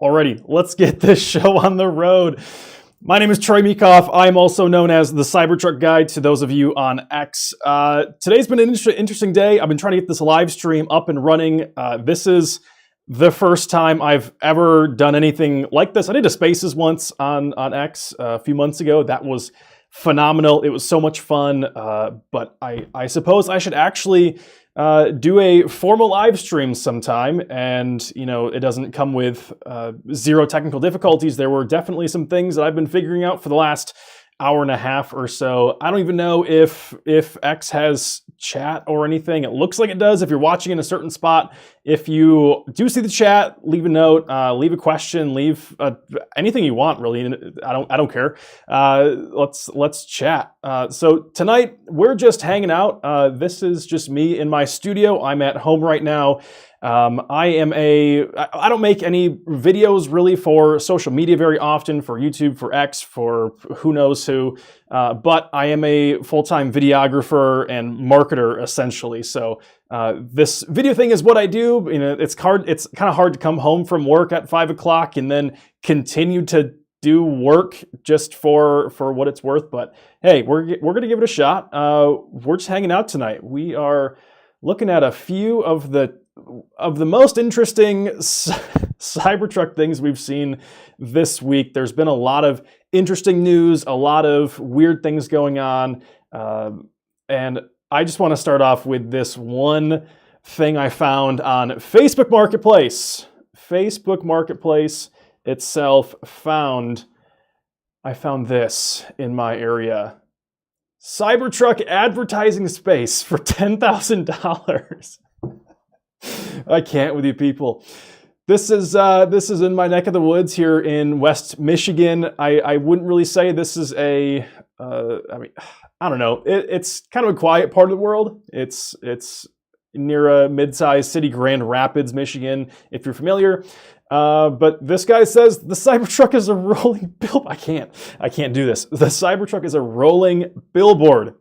Alrighty, let's get this show on the road. My name is Troy Meekoff. I'm also known as the Cybertruck Guy to those of you on X. Today's been an interesting day. I've been trying to get this live stream up and running. This is the first time I've ever done anything like this. I did a Spaces once on X a few months ago. That was phenomenal. It was so much fun, but I suppose I should actually do a formal live stream sometime, and it doesn't come with zero technical difficulties. There were definitely some things that I've been figuring out for the last hour and a half or so. I don't even know if X has chat or anything. It looks like it does if you're watching in a certain spot. If you do see the chat, leave a note, leave a question, leave anything you want, really. I don't care. Let's chat. So tonight we're just hanging out. This is just me in my studio. I'm at home right now. I don't make any videos really for social media very often, for YouTube, for X, for who knows who, but I am a full-time videographer and marketer essentially. So this video thing is what I do. It's kind of hard to come home from work at 5 o'clock and then continue to do work just for what it's worth. But hey, we're gonna give it a shot. We're just hanging out tonight. We are looking at a few of the most interesting Cybertruck things we've seen this week. There's been a lot of interesting news, a lot of weird things going on, and I just want to start off with this one thing I found on Facebook Marketplace. Facebook Marketplace itself I found this in my area. Cybertruck advertising space for $10,000. I can't with you people. This is in my neck of the woods here in West Michigan. I wouldn't really say this is I don't know. It's kind of a quiet part of the world. It's near a mid-sized city, Grand Rapids, Michigan, if you're familiar. But this guy says the Cybertruck is a rolling billboard. I can't do this. The Cybertruck is a rolling billboard.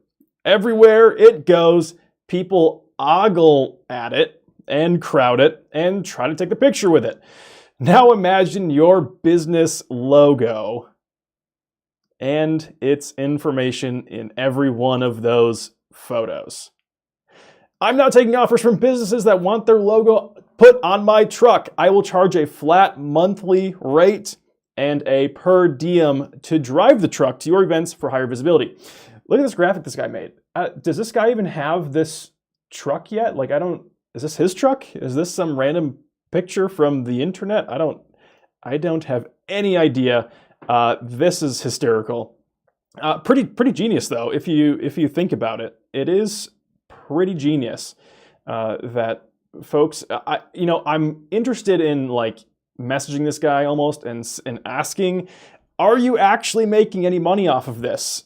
Everywhere it goes, people ogle at it and crowd it and try to take the picture with it. Now imagine your business logo and its information in every one of those photos. I'm not taking offers from businesses that want their logo put on my truck. I will charge a flat monthly rate and a per diem to drive the truck to your events for higher visibility. Look at this graphic this guy made. Does this guy even have this truck yet? Is this his truck? Is this some random picture from the internet? I don't have any idea. This is hysterical. Pretty genius though. If you think about it, it is pretty genius that folks. I'm interested in messaging this guy almost and asking, are you actually making any money off of this?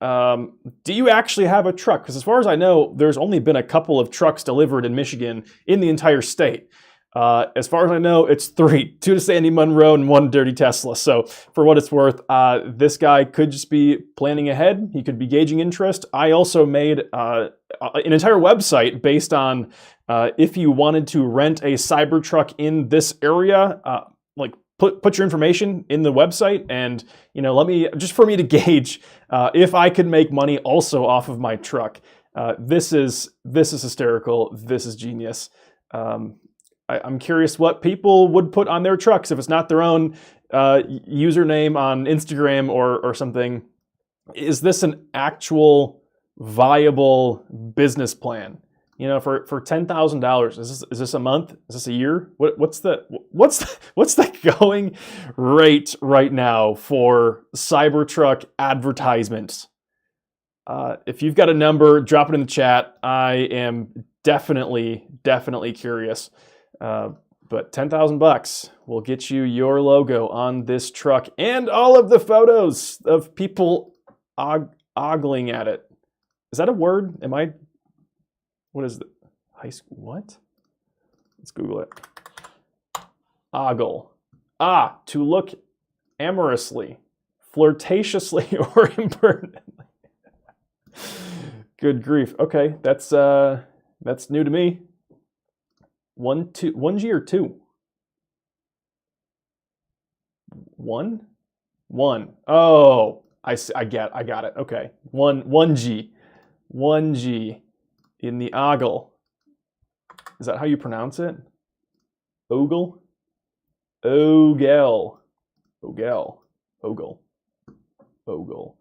Do you actually have a truck? Because as far as I know, there's only been a couple of trucks delivered in Michigan in the entire state. As far as I know, it's 3, 2 to Sandy Monroe and 1 dirty Tesla. So for what it's worth, this guy could just be planning ahead. He could be gauging interest. I also made an entire website based on if you wanted to rent a Cybertruck in this area, put your information in the website, and for me to gauge if I could make money also off of my truck. This is hysterical. This is genius. I'm curious what people would put on their trucks if it's not their own username on Instagram or something. Is this an actual viable business plan? For $10,000, is this a month? Is this a year? What's the going rate right now for Cybertruck advertisements? If you've got a number, drop it in the chat. I am definitely curious. But $10,000 will get you your logo on this truck and all of the photos of people ogling at it. Is that a word? What is the high school? What? Let's Google it. Ogle. To look amorously, flirtatiously, or impertinently. Good grief. Okay, that's new to me. 1G or 2? One? One. Oh, I got it. Okay. 1G. 1G in the ogle. Is that how you pronounce it? Ogle? Ogle. Ogle. Ogle. Ogle.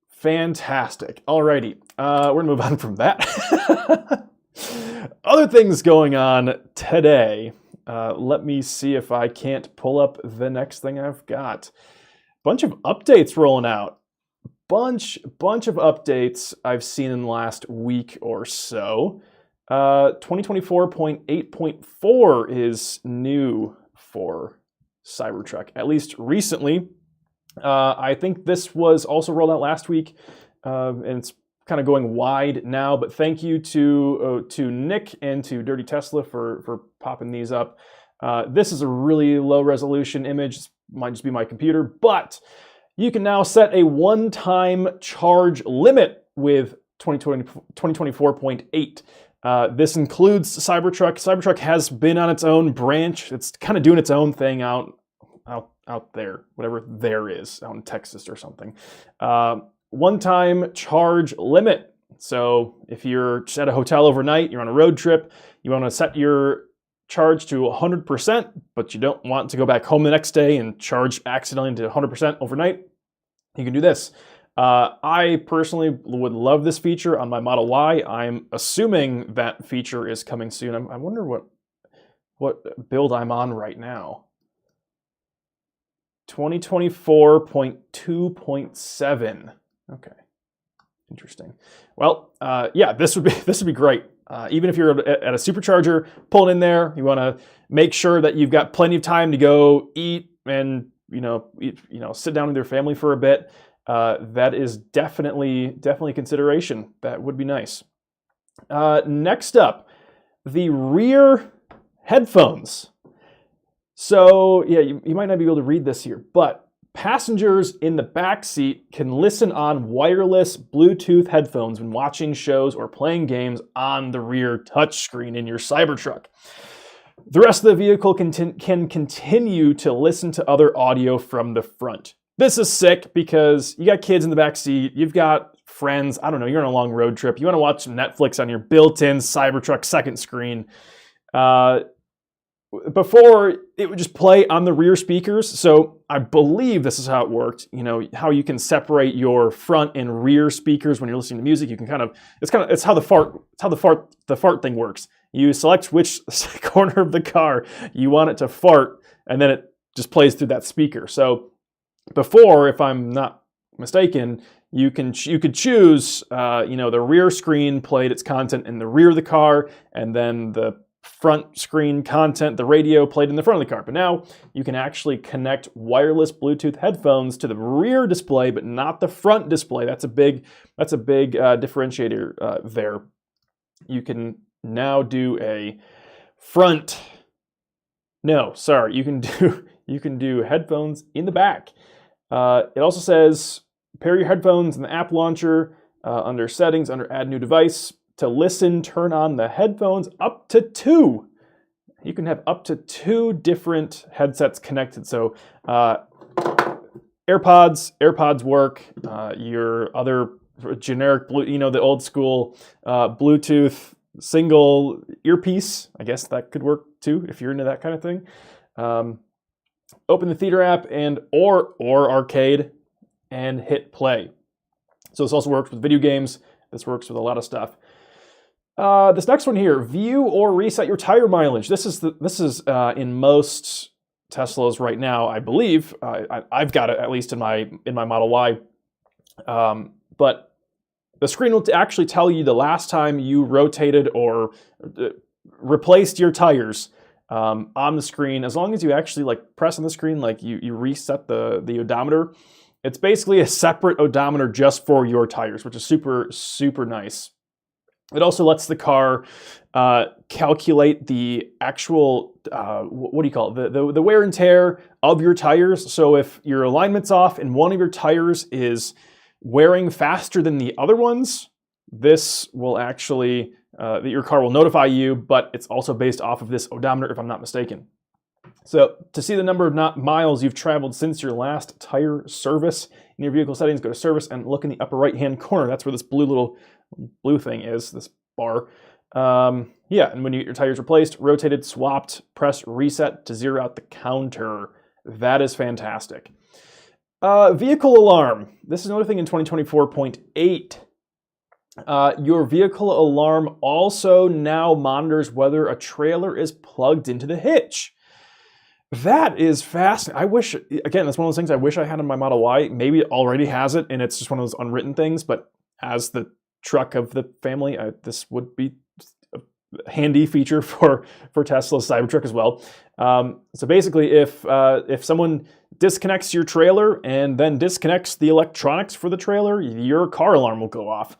Fantastic. Alrighty. We're going to move on from that. Other things going on today. Let me see if I can't pull up the next thing I've got. Bunch of updates rolling out. Bunch of updates I've seen in the last week or so. 2024.8.4 is new for Cybertruck, at least recently. I think this was also rolled out last week, and it's kind of going wide now. But thank you to Nick and to Dirty Tesla for popping these up. This is a really low resolution image. It might just be my computer, but you can now set a one-time charge limit with 2024.8. This includes Cybertruck. Cybertruck has been on its own branch. It's kind of doing its own thing out there, whatever there is, out in Texas or something. One-time charge limit. So if you're just at a hotel overnight, you're on a road trip, you want to set your charge to 100%, but you don't want to go back home the next day and charge accidentally to 100% overnight, you can do this. I personally would love this feature on my Model Y. I'm assuming that feature is coming soon. I wonder what build I'm on right now. 2024.2.7. Okay, interesting. Well, yeah, this would be great. Even if you're at a supercharger, pull it in there. You want to make sure that you've got plenty of time to go eat and sit down with your family for a bit. That is definitely a consideration. That would be nice. Next up, the rear headphones. So yeah, you might not be able to read this here, but passengers in the back seat can listen on wireless Bluetooth headphones when watching shows or playing games on the rear touchscreen in your Cybertruck. The rest of the vehicle can continue to listen to other audio from the front. This is sick because you got kids in the back seat, you've got friends, I don't know, you're on a long road trip, you want to watch some Netflix on your built-in Cybertruck second screen. Before, it would just play on the rear speakers. So I believe this is how it worked. You know, how you can separate your front and rear speakers when you're listening to music. You can it's how the fart thing works. You select which corner of the car you want it to fart, and then it just plays through that speaker. So before, if I'm not mistaken, you could choose, the rear screen played its content in the rear of the car, and then the front screen content, the radio played in the front of the car. But now you can actually connect wireless Bluetooth headphones to the rear display, but not the front display. That's a big differentiator there. You can now do a front. No, sorry. You can do headphones in the back. It also says pair your headphones in the app launcher under settings, under add new device. To listen, turn on the headphones up to 2. You can have up to 2 different headsets connected. So AirPods work. Your other generic, the old school Bluetooth single earpiece, I guess that could work too if you're into that kind of thing. Open the theater app or arcade and hit play. So this also works with video games. This works with a lot of stuff. This next one here, view or reset your tire mileage. This is in most Teslas right now, I believe. I've got it at least in my Model Y. But the screen will actually tell you the last time you rotated or replaced your tires on the screen. As long as you actually press on the screen, you reset the odometer. It's basically a separate odometer just for your tires, which is super, super nice. It also lets the car calculate the actual, what do you call it, the wear and tear of your tires. So if your alignment's off and one of your tires is wearing faster than the other ones, this will actually, your car will notify you, but it's also based off of this odometer, if I'm not mistaken. So to see the number of miles you've traveled since your last tire service, in your vehicle settings, go to service and look in the upper right-hand corner. That's where this blue thing is, this bar. Yeah, and when you get your tires replaced, rotated, swapped, press reset to zero out the counter. That is fantastic. Vehicle alarm. This is another thing in 2024.8. Your vehicle alarm also now monitors whether a trailer is plugged into the hitch. That is fascinating. I wish, again, that's one of those things I wish I had in my Model Y. Maybe it already has it, and it's just one of those unwritten things, but as the truck of the family, this would be a handy feature for Tesla Cybertruck as well. So basically, if someone disconnects your trailer and then disconnects the electronics for the trailer, your car alarm will go off.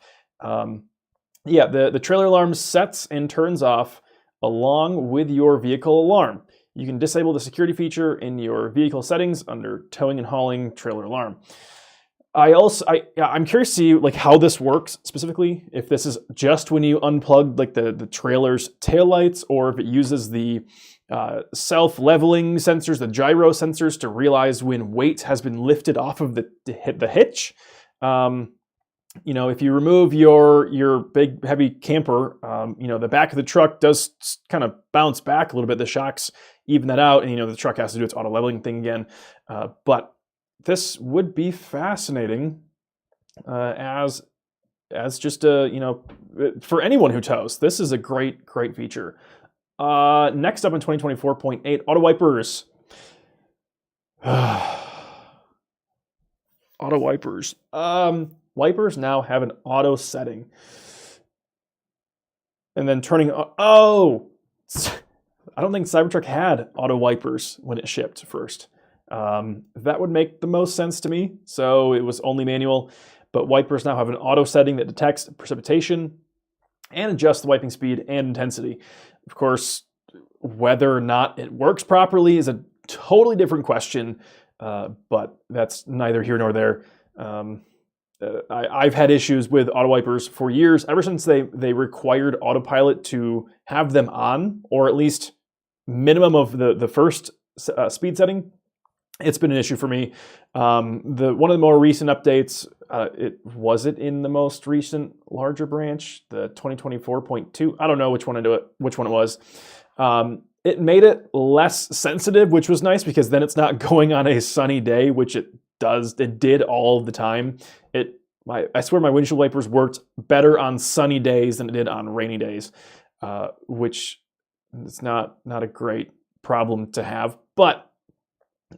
Yeah, the trailer alarm sets and turns off along with your vehicle alarm. You can disable the security feature in your vehicle settings under towing and hauling trailer alarm. I'm curious to see like how this works specifically, if this is just when you unplug like the trailer's taillights, or if it uses the self-leveling sensors, the gyro sensors, to realize when weight has been lifted off of the hitch. You know, if you remove your big heavy camper, you know, the back of the truck does kind of bounce back a little bit. The shocks even that out, and you know the truck has to do its auto leveling thing again. But this would be fascinating as just a, you know, for anyone who tows. This is a great feature. Next up in 2024.8, auto wipers. Auto wipers. Wipers now have an auto setting. And then turning, oh, I don't think Cybertruck had auto wipers when it shipped first. That would make the most sense to me. So it was only manual, but wipers now have an auto setting that detects precipitation and adjusts the wiping speed and intensity. Of course, whether or not it works properly is a totally different question, but that's neither here nor there. I've had issues with auto wipers for years, ever since they required autopilot to have them on, or at least minimum of the first speed setting. It's been an issue for me. One of the more recent updates, was it in the most recent larger branch, the 2024.2? I don't know which one it was. It made it less sensitive, which was nice, because then it's not going on a sunny day, which it did all the time. I swear my windshield wipers worked better on sunny days than it did on rainy days, which is not a great problem to have. But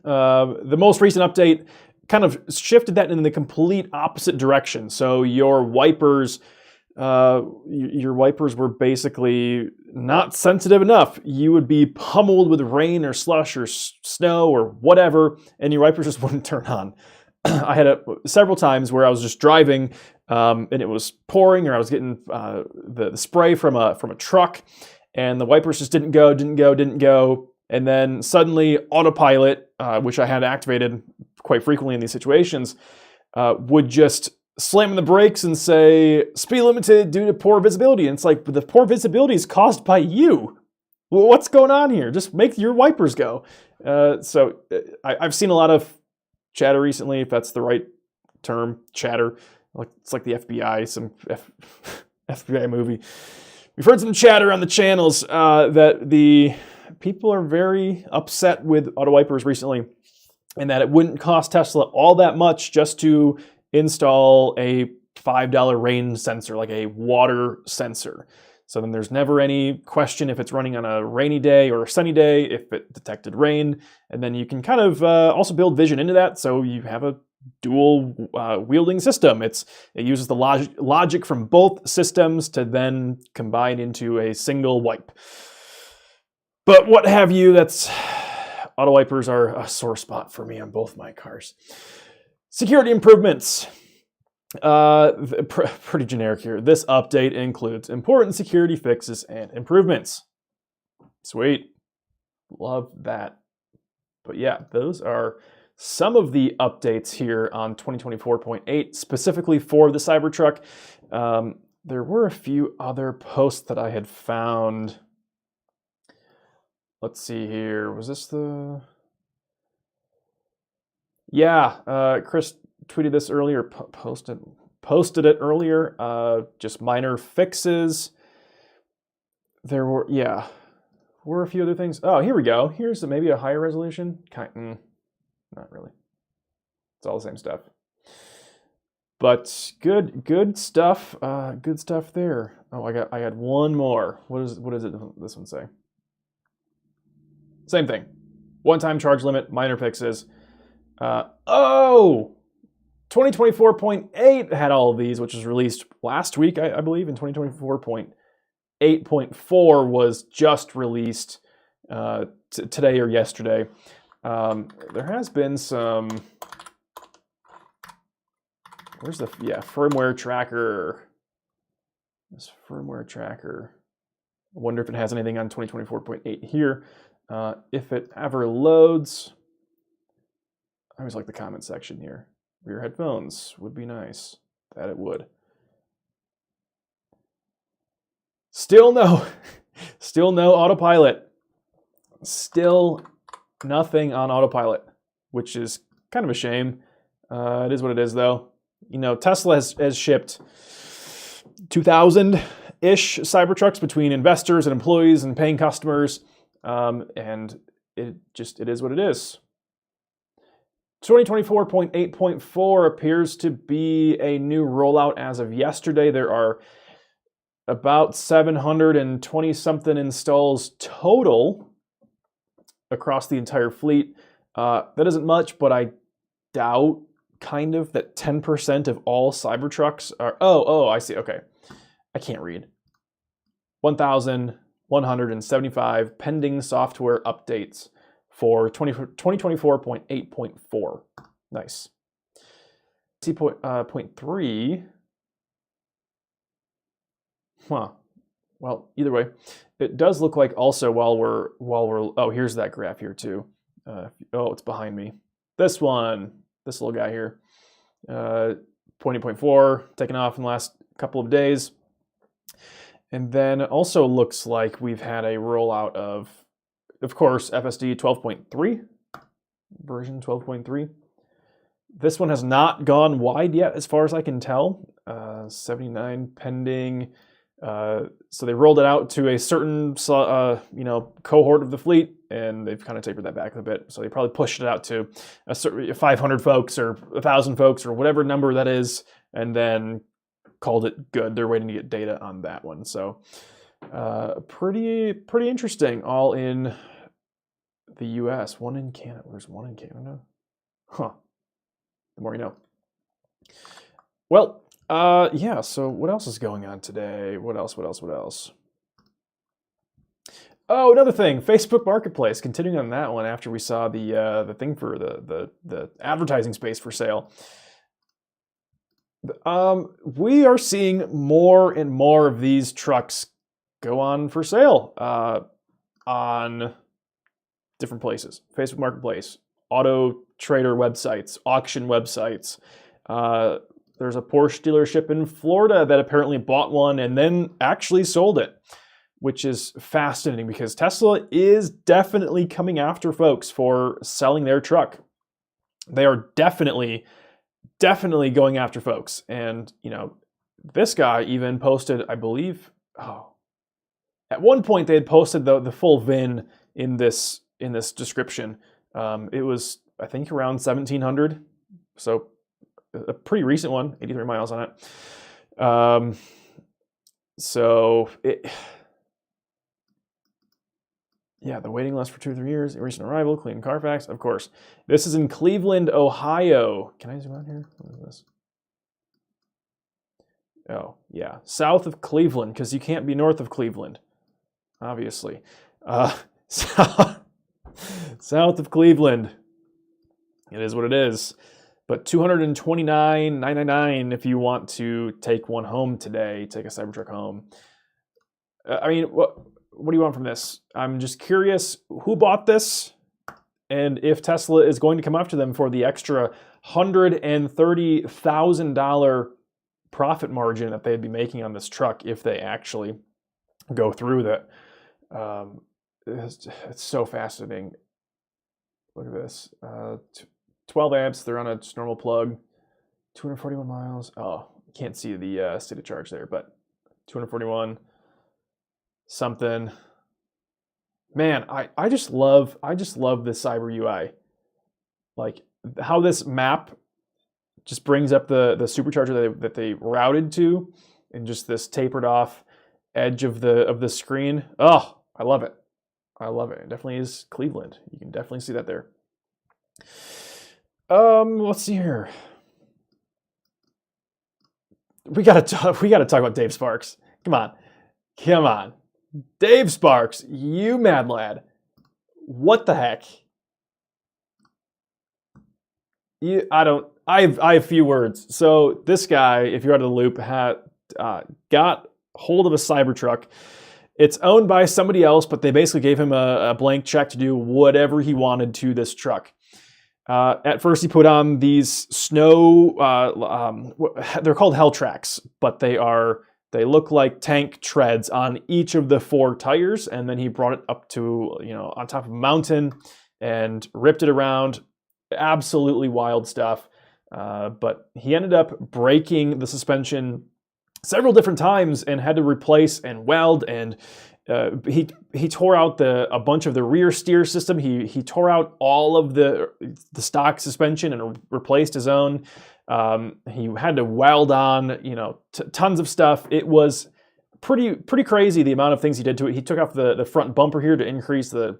the most recent update kind of shifted that in the complete opposite direction. So your wipers were basically not sensitive enough. You would be pummeled with rain or slush or snow or whatever, and your wipers just wouldn't turn on. I had several times where I was just driving, and it was pouring, or I was getting the spray from a truck, and the wipers just didn't go. And then suddenly autopilot, which I had activated quite frequently in these situations, would just slam on the brakes and say, speed limited due to poor visibility. And it's like, but the poor visibility is caused by you. Well, what's going on here? Just make your wipers go. So I've seen a lot of chatter recently, if that's the right term, chatter. It's like the FBI, some FBI movie. We've heard some chatter on the channels that the people are very upset with auto wipers recently, and that it wouldn't cost Tesla all that much just to install a $5 rain sensor, like a water sensor. So then there's never any question if it's running on a rainy day or a sunny day, if it detected rain. And then you can kind of also build vision into that, so you have a dual wielding system. It uses the logic from both systems to then combine into a single wipe. But what have you, that's auto wipers are a sore spot for me on both my cars. Security improvements. Pretty generic here. This update includes important security fixes and improvements. Sweet. Love that. But yeah, those are some of the updates here on 2024.8, specifically for the Cybertruck. There were a few other posts that I had found. let's see here. Was this the... Yeah, Chris tweeted this earlier, posted it earlier. Just minor fixes. There were a few other things. Oh, here we go. Here's maybe a higher resolution. Not really. It's all the same stuff. But good stuff. Good stuff there. Oh, I had one more. What is it? This one say? Same thing. One-time charge limit, minor fixes. 2024.8 had all of these, which was released last week, I believe, and 2024.8.4 was just released today or yesterday. There has been some... Where's the firmware tracker? This firmware tracker. I wonder if it has anything on 2024.8 here. If it ever loads, I always like the comment section here. Rear headphones would be nice. That it would. Still no autopilot. Still nothing on autopilot, which is kind of a shame. It is what it is, though. You know, Tesla has shipped 2,000-ish Cybertrucks between investors and employees and paying customers, and it is what it is. 2024.8.4 appears to be a new rollout as of yesterday. There are about 720-something installs total across the entire fleet. That isn't much, but I doubt kind of that 10% of all Cybertrucks are... Oh, I see. Okay. I can't read. 1,175 pending software updates for 2024.8.4. Nice. See point 3. Huh. Well, either way, it does look like also while we're oh, here's that graph here too. It's behind me. This little guy here. 0.8.4 taken off in the last couple of days. And then it also looks like we've had a rollout of course, FSD 12.3, version 12.3. This one has not gone wide yet, as far as I can tell. 79 pending. So they rolled it out to a certain, cohort of the fleet, and they've kind of tapered that back a bit. So they probably pushed it out to a certain 500 folks or 1,000 folks or whatever number that is, and then called it good. They're waiting to get data on that one. So pretty interesting. All in the U.S. One in Canada. There's one in Canada. Huh. The more you know. Well. So what else is going on today? What else? Oh, another thing, Facebook Marketplace. Continuing on that one after we saw the thing for the advertising space for sale. We are seeing more and more of these trucks go on for sale on different places. Facebook Marketplace, Auto Trader websites, auction websites. There's a Porsche dealership in Florida that apparently bought one and then actually sold it, which is fascinating because Tesla is definitely coming after folks for selling their truck. They are definitely going after folks. And, this guy even posted, I believe, at one point they had posted the full VIN in this description. It was, I think, around 1,700. So a pretty recent one, 83 miles on it. The waiting list for 2 or 3 years, recent arrival, clean Carfax, of course. This is in Cleveland, Ohio. Can I zoom out here? What is this? Oh, yeah, south of Cleveland, because you can't be north of Cleveland, obviously. South of Cleveland. It is what it is. But $229,999 if you want to take one home today, take a Cybertruck home. What do you want from this? I'm just curious who bought this and if Tesla is going to come after them for the extra $130,000 profit margin that they'd be making on this truck if they actually go through that. it's so fascinating. Look at this. 12 amps. They're on a just normal plug. 241 miles. Oh, you can't see the state of charge there, but 241 something. Man, I just love the Cyber UI. Like how this map just brings up the supercharger that they routed to, and just this tapered off edge of the screen. Oh, I love it. I love it. It definitely is Cleveland. You can definitely see that there. Let's see here. We gotta talk about Dave Sparks. Come on, Dave Sparks, you mad lad. What the heck? I have few words. So this guy, if you're out of the loop, got hold of a Cybertruck. It's owned by somebody else, but they basically gave him a blank check to do whatever he wanted to this truck. At first, he put on these snow. They're called Hell Tracks, but they look like tank treads on each of the 4 tires, and then he brought it up to on top of a mountain and ripped it around. Absolutely wild stuff. But he ended up breaking the suspension several different times and had to replace and weld, and he tore out a bunch of the rear steer system. He tore out all of the stock suspension and replaced his own. He had to weld on tons of stuff. It was pretty crazy the amount of things he did to it. He took off the front bumper here to increase the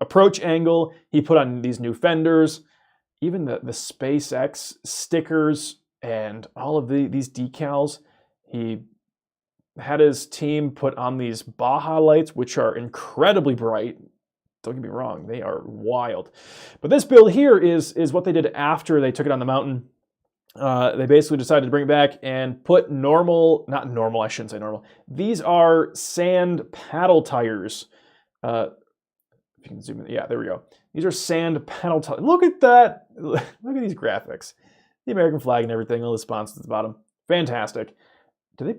approach angle. He put on these new fenders, even the SpaceX stickers and all of these decals. He had his team put on these Baja lights, which are incredibly bright. Don't get me wrong, they are wild. But this build here is what they did after they took it on the mountain. They basically decided to bring it back and put not normal, I shouldn't say normal. These are sand paddle tires. If you can zoom in, yeah, there we go. These are sand paddle tires. Look at that. Look at these graphics. The American flag and everything, all the sponsors at the bottom. Fantastic. Did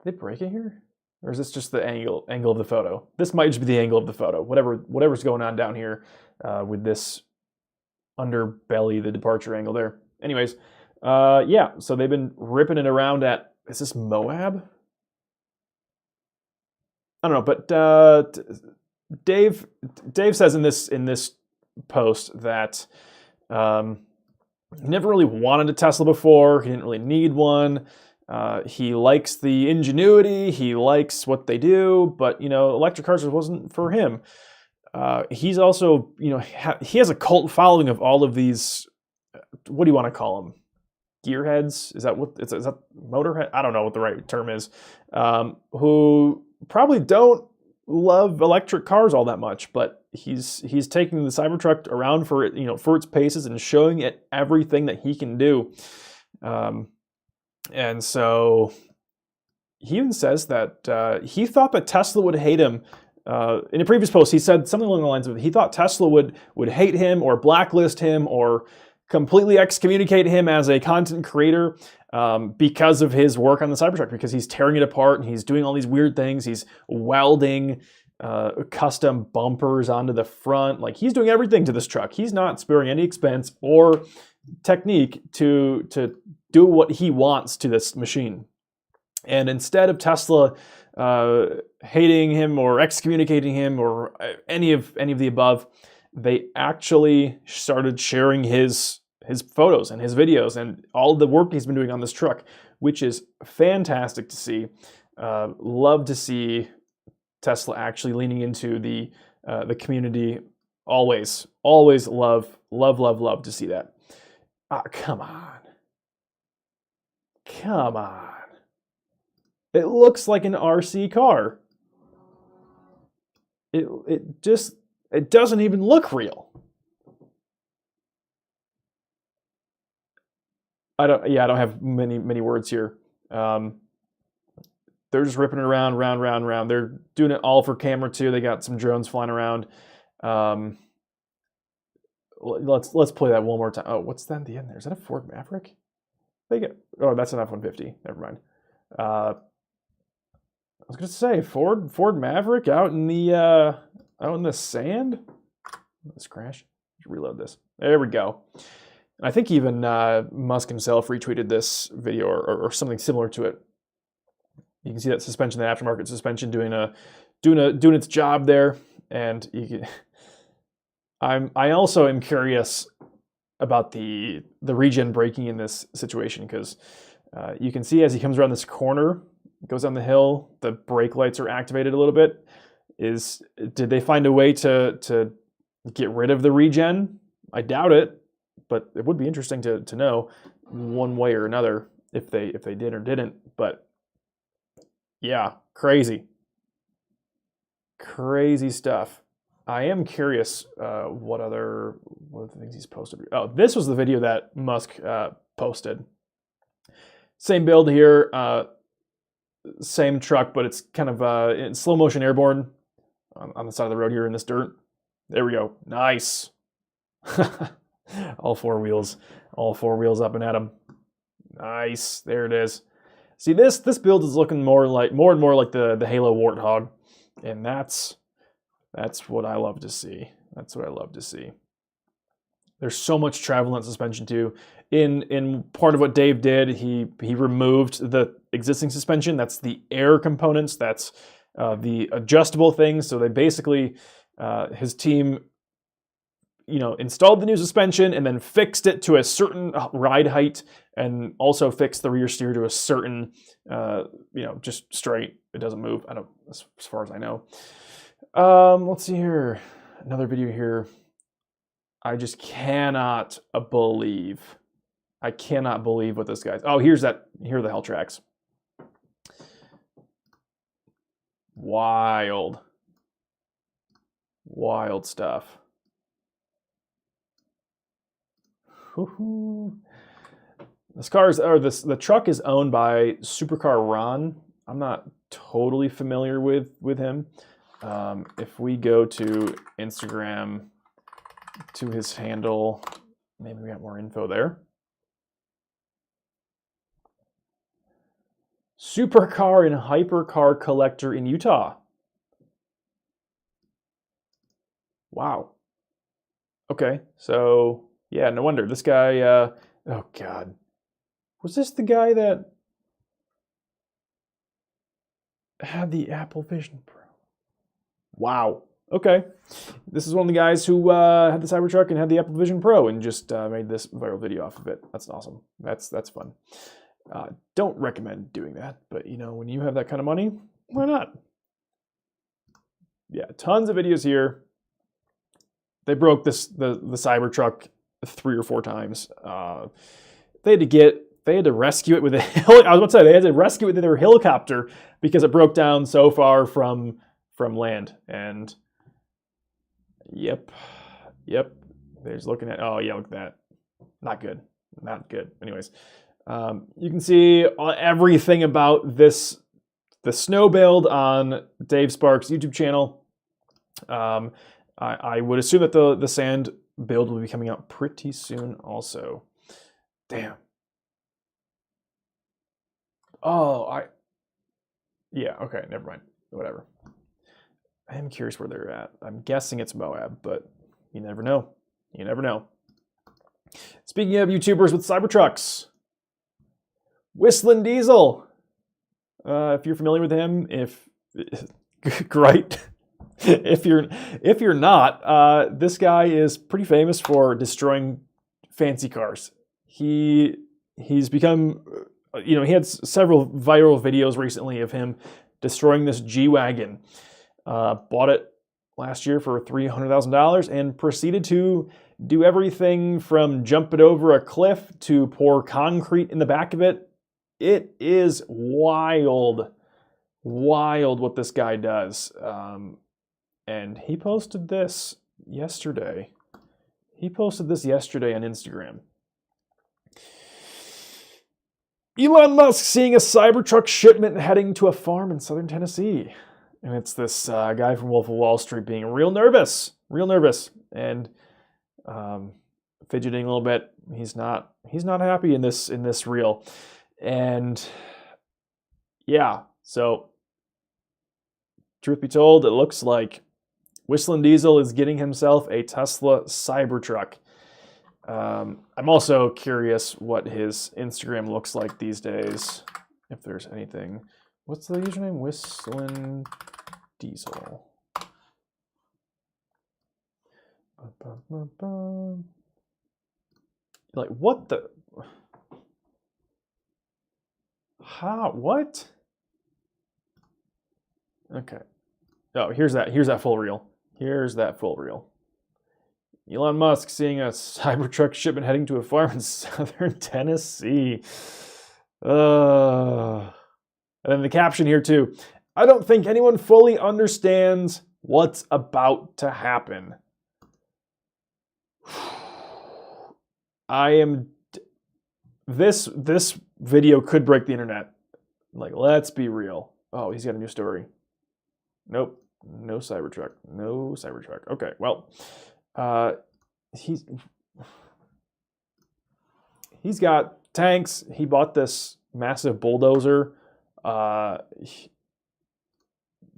they break it here? Or is this just the angle of the photo? This might just be the angle of the photo. Whatever's going on down here with this underbelly, the departure angle there. Anyways, yeah, so they've been ripping it around at, is this Moab? I don't know, but Dave says in this post that he never really wanted a Tesla before. He didn't really need one. He likes the ingenuity. He likes what they do, but electric cars wasn't for him. He's also, he has a cult following of all of these. What do you want to call them? Gearheads? Is that motorhead? I don't know what the right term is. Who probably don't love electric cars all that much, but he's taking the Cybertruck around for its paces and showing it everything that he can do. And so he even says that he thought that Tesla would hate him. In a previous post, he said something along the lines of he thought Tesla would hate him or blacklist him or completely excommunicate him as a content creator because of his work on the Cybertruck, because he's tearing it apart and he's doing all these weird things. He's welding custom bumpers onto the front. Like, he's doing everything to this truck. He's not sparing any expense or technique to do what he wants to this machine. And instead of Tesla hating him or excommunicating him or any of the above, they actually started sharing his photos and his videos and all the work he's been doing on this truck, which is fantastic to see. Love to see Tesla actually leaning into the community. Always love to see that. Come on. It looks like an RC car. It doesn't even look real. I don't have many words here. They're just ripping it around, round. They're doing it all for camera too. They got some drones flying around. Let's play that one more time. Oh, what's that at the end there? Is that a Ford Maverick? Oh, that's an F-150. Never mind. I was gonna say Ford Maverick out in the sand. Let's crash. Reload this. There we go. And I think even Musk himself retweeted this video or something similar to it. You can see that suspension, the aftermarket suspension, doing its job there. And I also am curious about the regen braking in this situation, because you can see as he comes around this corner, goes down the hill, the brake lights are activated a little bit. Did they find a way to get rid of the regen? I doubt it, but it would be interesting to know one way or another if they did or didn't. But yeah, crazy stuff. I am curious what other things he's posted. Oh, this was the video that Musk posted. Same build here, same truck, but it's kind of in slow motion airborne on the side of the road here in this dirt. There we go. Nice. all four wheels up and at them. Nice. There it is. See, this build is looking more and more like the Halo Warthog, and that's what I love to see. That's what I love to see. There's so much travel in suspension too. In part of what Dave did, he removed the existing suspension. That's the air components. That's the adjustable things. So they basically, his team, installed the new suspension and then fixed it to a certain ride height, and also fixed the rear steer to a certain, just straight. It doesn't move. As far as I know. Let's see here. Another video here. I just cannot believe what this guy's. Oh, here are the hell tracks. Wild stuff. The truck is owned by Supercar Ron. I'm not totally familiar with him. If we go to Instagram, to his handle, maybe we got more info there. Supercar and hypercar collector in Utah. Wow. Okay, so yeah, no wonder this guy. Oh God, was this the guy that had the Apple Vision Pro? Wow. Okay, this is one of the guys who had the Cybertruck and had the Apple Vision Pro and just made this viral video off of it. That's awesome. That's fun. Don't recommend doing that, but when you have that kind of money, why not? Yeah, tons of videos here. They broke the Cybertruck 3 or 4 times. They had to rescue it with a I was about to say they had to rescue it with their helicopter because it broke down so far from land. And yep. They're just looking at, oh yeah, look at that. Not good. Anyways, you can see everything about the snow build on Dave Sparks' YouTube channel. I would assume that the sand build will be coming out pretty soon also. Damn. Oh, yeah, okay, never mind. Whatever. I am curious where they're at. I'm guessing it's Moab, but you never know. Speaking of YouTubers with Cybertrucks, Whistling Diesel. If you're familiar with him, great. If you're not, this guy is pretty famous for destroying fancy cars. He's become, he had several viral videos recently of him destroying this G-Wagon. Bought it last year for $300,000 and proceeded to do everything from jump it over a cliff to pour concrete in the back of it. It is wild what this guy does. And he posted this yesterday. On Instagram. Elon Musk seeing a Cybertruck shipment heading to a farm in southern Tennessee. And it's this guy from Wolf of Wall Street being real nervous, and fidgeting a little bit. He's not happy in this reel. And yeah, so truth be told, it looks like Whistling Diesel is getting himself a Tesla Cybertruck. I'm also curious what his Instagram looks like these days, if there's anything. What's the username? Whistling Diesel. Like, what the? How? What? Okay. Oh, here's that full reel. Here's that full reel. Elon Musk seeing a Cybertruck shipment heading to a farm in southern Tennessee. And then the caption here too. I don't think anyone fully understands what's about to happen. This video could break the internet. Like, let's be real. Oh, he's got a new story. Nope. No Cybertruck. No Cybertruck. Okay, well, he's got tanks. He bought this massive bulldozer.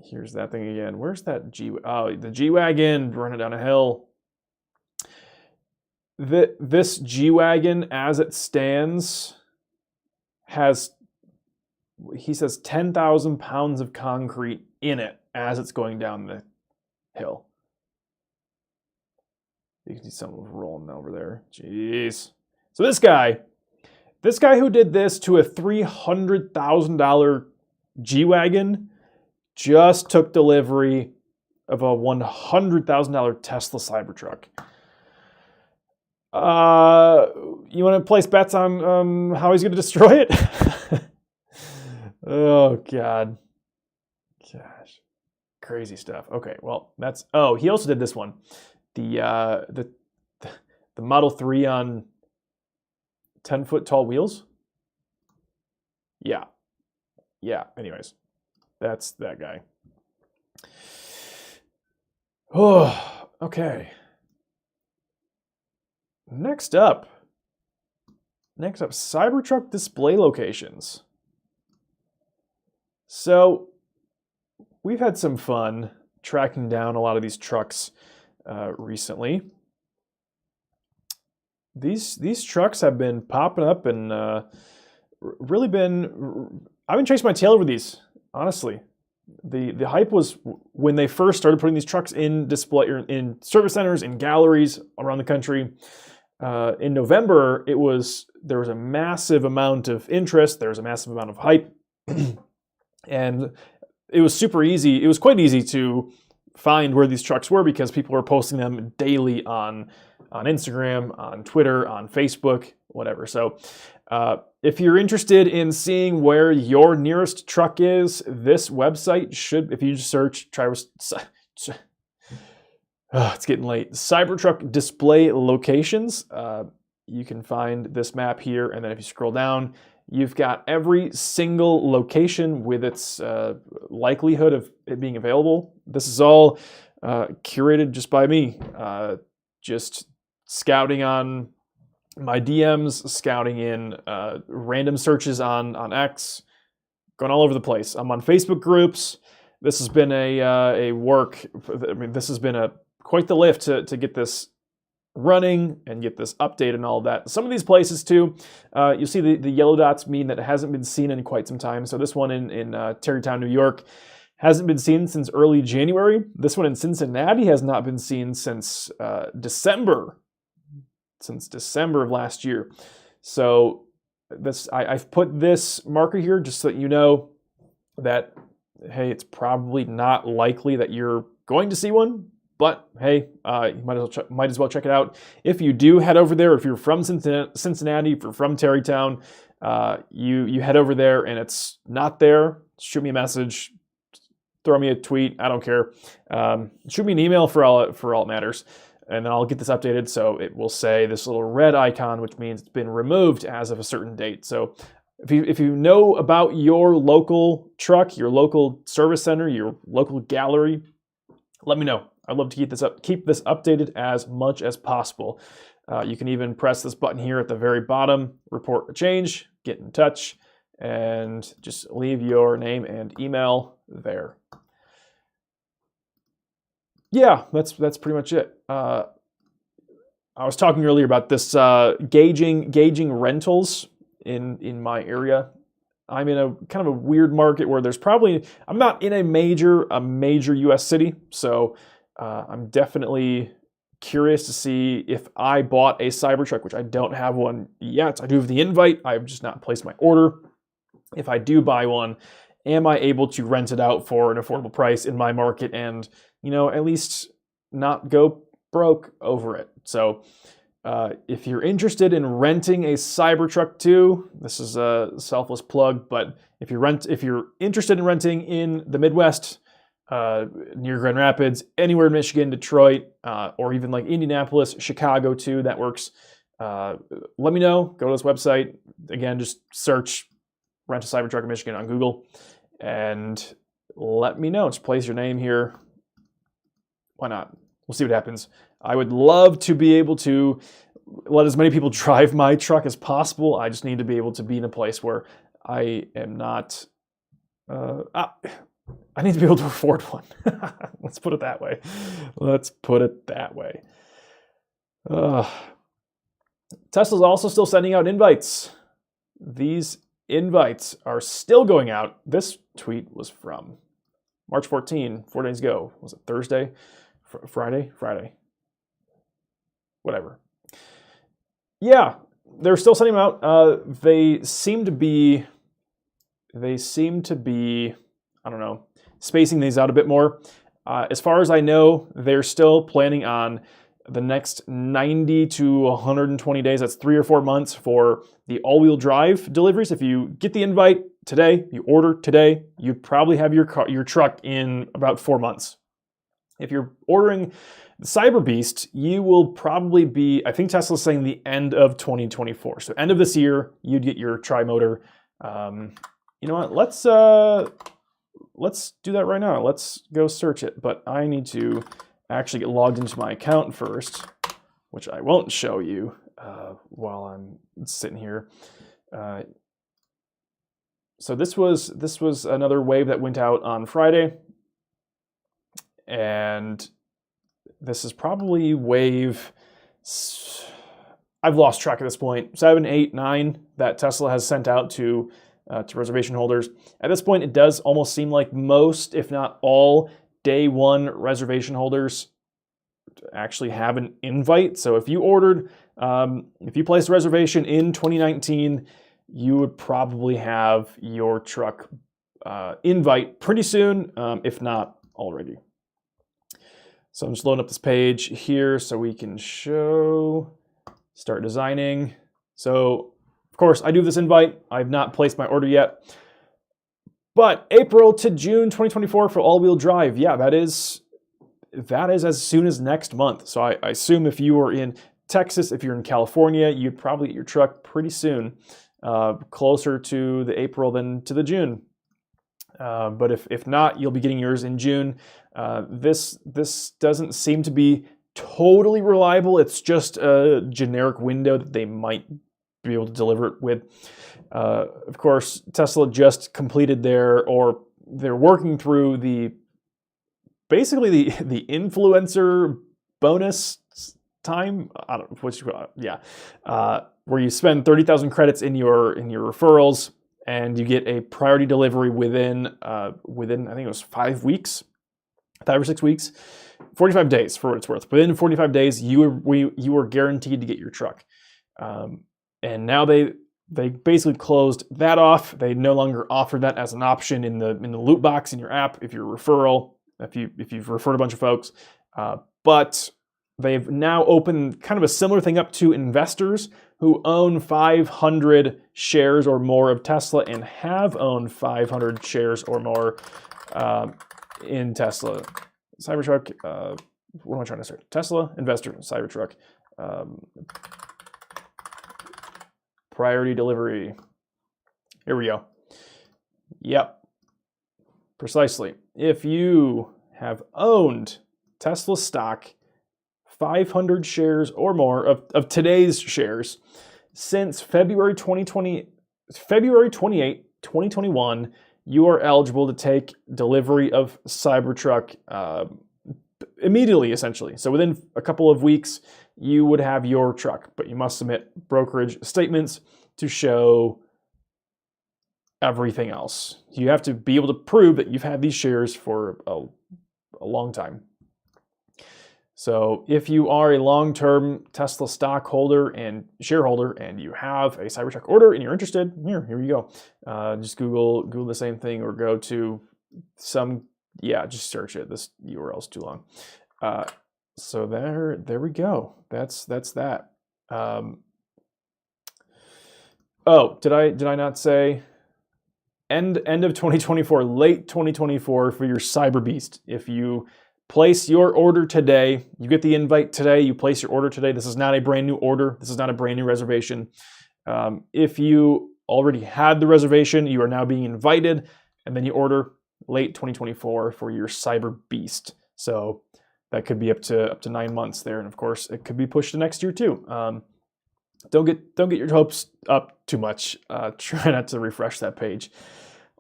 Here's that thing again. Where's that the G-Wagon running down a hill. This G-Wagon, as it stands, has, he says, 10,000 pounds of concrete in it as it's going down the hill. You can see someone rolling over there. Jeez. So this guy who did this to a $300,000 G-Wagon just took delivery of a $100,000 Tesla Cybertruck. You want to place bets on how he's going to destroy it? Oh, God. Gosh. Crazy stuff. Okay, well, that's... Oh, he also did this one. The Model 3 on 10-foot tall wheels? Yeah. Yeah, anyways. That's that guy. Oh, okay. Next up, Cybertruck display locations. So we've had some fun tracking down a lot of these trucks recently. These trucks have been popping up and really been. I've been chasing my tail over these, honestly. The hype was when they first started putting these trucks in display or in service centers, in galleries around the country. In November, there was a massive amount of interest. There was a massive amount of hype, and it was super easy. It was quite easy to find where these trucks were because people were posting them daily on Instagram, on Twitter, on Facebook, whatever. So if you're interested in seeing where your nearest truck is, this website should, if you just search, it's getting late. Cybertruck display locations. You can find this map here, and then if you scroll down, you've got every single location with its likelihood of it being available. This is all curated just by me, just scouting on my DMs, scouting in random searches on X, going all over the place. I'm on Facebook groups. This has been a work. I mean, this has been quite the lift to get this running and get this update and all of that. Some of these places too, you'll see the yellow dots mean that it hasn't been seen in quite some time. So this one in Tarrytown, New York, hasn't been seen since early January. This one in Cincinnati has not been seen since December of last year. So I've put this marker here just so that you know that, hey, it's probably not likely that you're going to see one. But hey, you might as well check it out. If you do head over there, if you're from Cincinnati, if you're from Tarrytown, you head over there and it's not there, shoot me a message, throw me a tweet. I don't care. Shoot me an email for all it matters, and then I'll get this updated. So it will say this little red icon, which means it's been removed as of a certain date. So if you know about your local truck, your local service center, your local gallery, let me know. I'd love to keep this updated as much as possible. You can even press this button here at the very bottom, report a change, get in touch, and just leave your name and email there. yeah, that's pretty much it. I was talking earlier about this gauging rentals in my area. I'm in a kind of a weird market where there's probably, I'm not in a major US city, so I'm definitely curious to see if I bought a Cybertruck, which I don't have one yet. I do have the invite. I've just not placed my order. If I do buy one, am I able to rent it out for an affordable price in my market and, at least not go broke over it? So if you're interested in renting a Cybertruck too, this is a selfless plug, but if you're interested in renting in the Midwest, near Grand Rapids, anywhere in Michigan, Detroit, or even like Indianapolis, Chicago too, that works. Let me know. Go to this website. Again, just search Rent a Cybertruck in Michigan on Google and let me know. Just place your name here. Why not? We'll see what happens. I would love to be able to let as many people drive my truck as possible. I just need to be able to be in a place where I am not... I need to be able to afford one. Let's put it that way. Tesla's also still sending out invites. These invites are still going out. This tweet was from March 14, 4 days ago. Was it Thursday? Friday? Whatever. Yeah, they're still sending them out. They seem to be, I don't know, spacing these out a bit more. As far as I know, they're still planning on the next 90 to 120 days. That's 3 or 4 months for the all-wheel drive deliveries. If you get the invite today, you order today, you probably have your truck in about 4 months. If you're ordering the Cyber Beast, you will probably be, I think Tesla's saying the end of 2024. So end of this year, you'd get your tri-motor. You know what? Let's do that right now. Let's go search it. But I need to actually get logged into my account first, which I won't show you while I'm sitting here. So this was another wave that went out on Friday. And this is probably wave, I've lost track at this point, 7, 8, 9 that Tesla has sent out to reservation holders. At this point, it does almost seem like most, if not all, day one reservation holders actually have an invite. So if you placed a reservation in 2019, you would probably have your truck invite pretty soon, if not already. So I'm just loading up this page here so we can start designing. So of course I do this invite. I've not placed my order yet, but April to June 2024 for all-wheel drive. Yeah, that is as soon as next month. So I assume if you are in Texas, if you're in California, you'd probably get your truck pretty soon, closer to the April than to the June. But if not, you'll be getting yours in June. This doesn't seem to be totally reliable. It's just a generic window that they might be able to deliver it with. Of course, Tesla just completed they're working through the influencer bonus time. I don't know where you spend 30,000 credits in your referrals. And you get a priority delivery within I think it was 5 weeks, 5 or 6 weeks, 45 days for what it's worth. Within 45 days, you were guaranteed to get your truck. And now they basically closed that off. They no longer offer that as an option in the loot box in your app if you're a referral, if you've referred a bunch of folks. But they've now opened kind of a similar thing up to investors who own 500 shares or more of Tesla and have owned 500 shares or more in Tesla. Cybertruck, what am I trying to start? Tesla, investor, Cybertruck. Priority delivery. Here we go. Yep, precisely. If you have owned Tesla stock, 500 shares or more of today's shares since February 28, 2021, you are eligible to take delivery of Cybertruck. immediately, essentially. So within a couple of weeks, you would have your truck, but you must submit brokerage statements to show everything else. You have to be able to prove that you've had these shares for a long time. So if you are a long-term Tesla stockholder and shareholder and you have a Cybertruck order and you're interested, here you go. Just Google the same thing or go to just search it. This URL is too long. So there we go. That's that. Did I not say end of 2024, late 2024 for your Cyber Beast? If you place your order today, you get the invite today, you place your order today. This is not a brand new order. This is not a brand new reservation. If you already had the reservation, you are now being invited, and then you order late 2024 for your Cyber Beast. So that could be up to 9 months there, and of course it could be pushed to next year too. Don't get your hopes up too much. Try not to refresh that page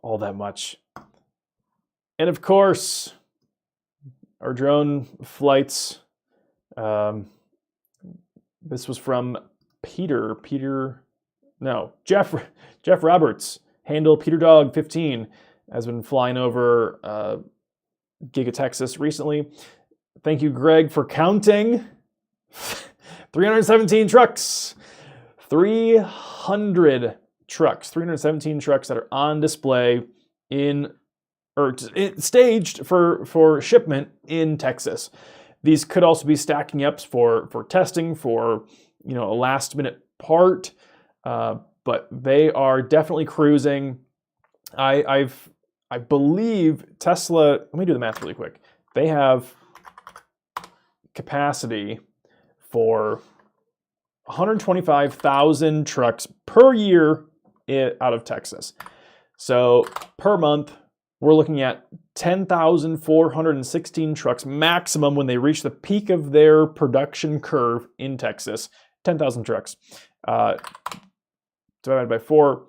all that much. And of course, our drone flights. This was from Jeff Roberts. Handle Peter Dog 15 has been flying over Giga Texas recently. Thank you, Greg, for counting 317 trucks. 317 trucks that are on display staged for shipment in Texas. These could also be stacking up for testing for a last minute part, but they are definitely cruising. I believe Tesla. Let me do the math really quick. They have capacity for 125,000 trucks per year out of Texas. So per month, we're looking at 10,416 trucks maximum when they reach the peak of their production curve in Texas. 10,000 trucks divided by 4.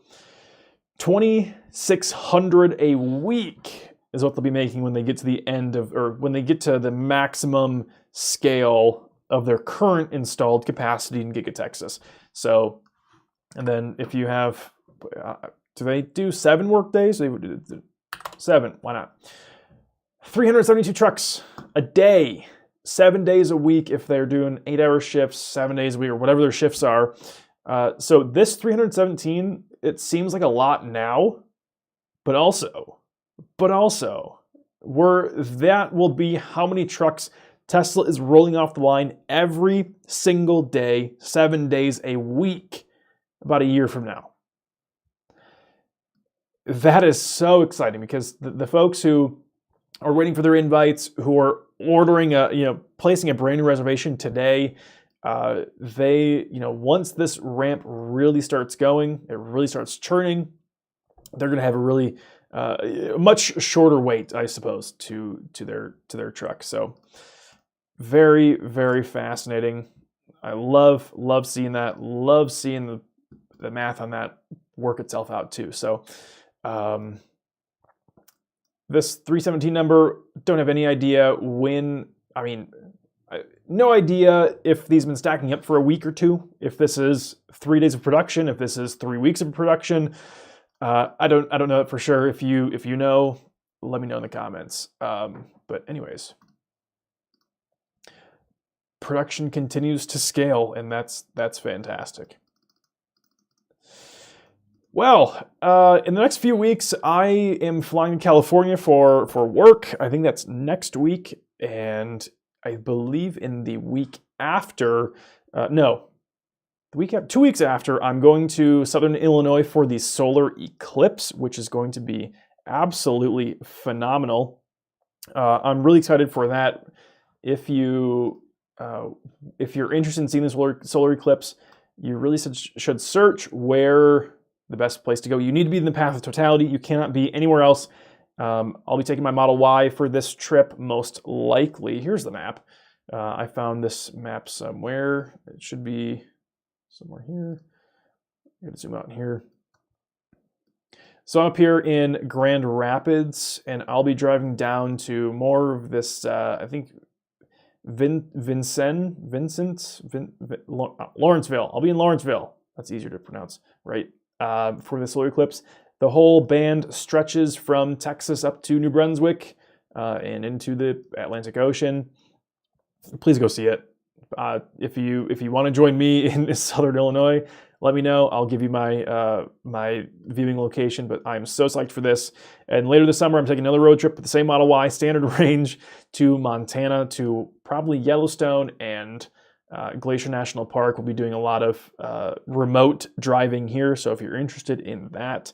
2,600 a week is what they'll be making when they get to the end of, or when they get to the maximum scale of their current installed capacity in Giga Texas. So, and then if you have, do they do 7 work days? They would do 7. Why not? 372 trucks a day, 7 days a week if they're doing 8-hour shifts, 7 days a week, or whatever their shifts are. So this 317, it seems like a lot now, but also, that will be how many trucks Tesla is rolling off the line every single day, 7 days a week, about a year from now. That is so exciting because the folks who are waiting for their invites, who are ordering placing a brand new reservation today, once this ramp really starts going, it really starts churning, they're going to have a really much shorter wait, I suppose, to their truck. So very, very fascinating. I love seeing that. Love seeing the math on that work itself out too. So this 317 number, don't have any idea when. No idea if these have been stacking up for a week or two, if this is 3 days of production, if this is 3 weeks of production. I don't know it for sure. If you know, let me know in the comments. But anyways, production continues to scale, and that's fantastic. Well, in the next few weeks, I am flying to California for work. I think that's next week, and I believe in the week after, 2 weeks after, I'm going to Southern Illinois for the solar eclipse, which is going to be absolutely phenomenal. I'm really excited for that. If you're interested in seeing the solar eclipse, you really should search where the best place to go. You need to be in the path of totality. You cannot be anywhere else. I'll be taking my Model Y for this trip, most likely. Here's the map. I found this map somewhere. It should be somewhere here. I'm going to zoom out here. So I'm up here in Grand Rapids, and I'll be driving down to more of this, I think Lawrenceville. I'll be in Lawrenceville. That's easier to pronounce, right? For the solar eclipse. The whole band stretches from Texas up to New Brunswick and into the Atlantic Ocean. Please go see it. If you want to join me in Southern Illinois, let me know. I'll give you my my viewing location. But I'm so psyched for this. And later this summer, I'm taking another road trip with the same Model Y standard range to Montana, to probably Yellowstone and Glacier National Park. We'll be doing a lot of remote driving here. So if you're interested in that,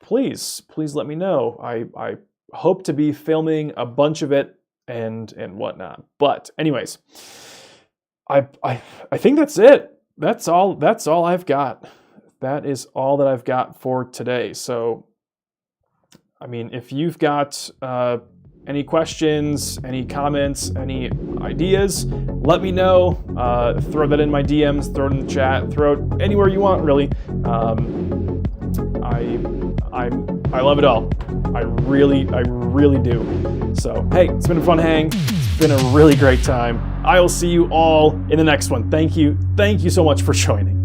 please let me know. I hope to be filming a bunch of it and whatnot. But anyways, I think that's it. That's all I've got. That is all that I've got for today. So, I mean, if you've got any questions, any comments, any ideas, let me know. Throw that in my DMs, throw it in the chat, throw it anywhere you want, really. I love it all. I really do. So, hey, it's been a fun hang. It's been a really great time. I will see you all in the next one. Thank you so much for joining.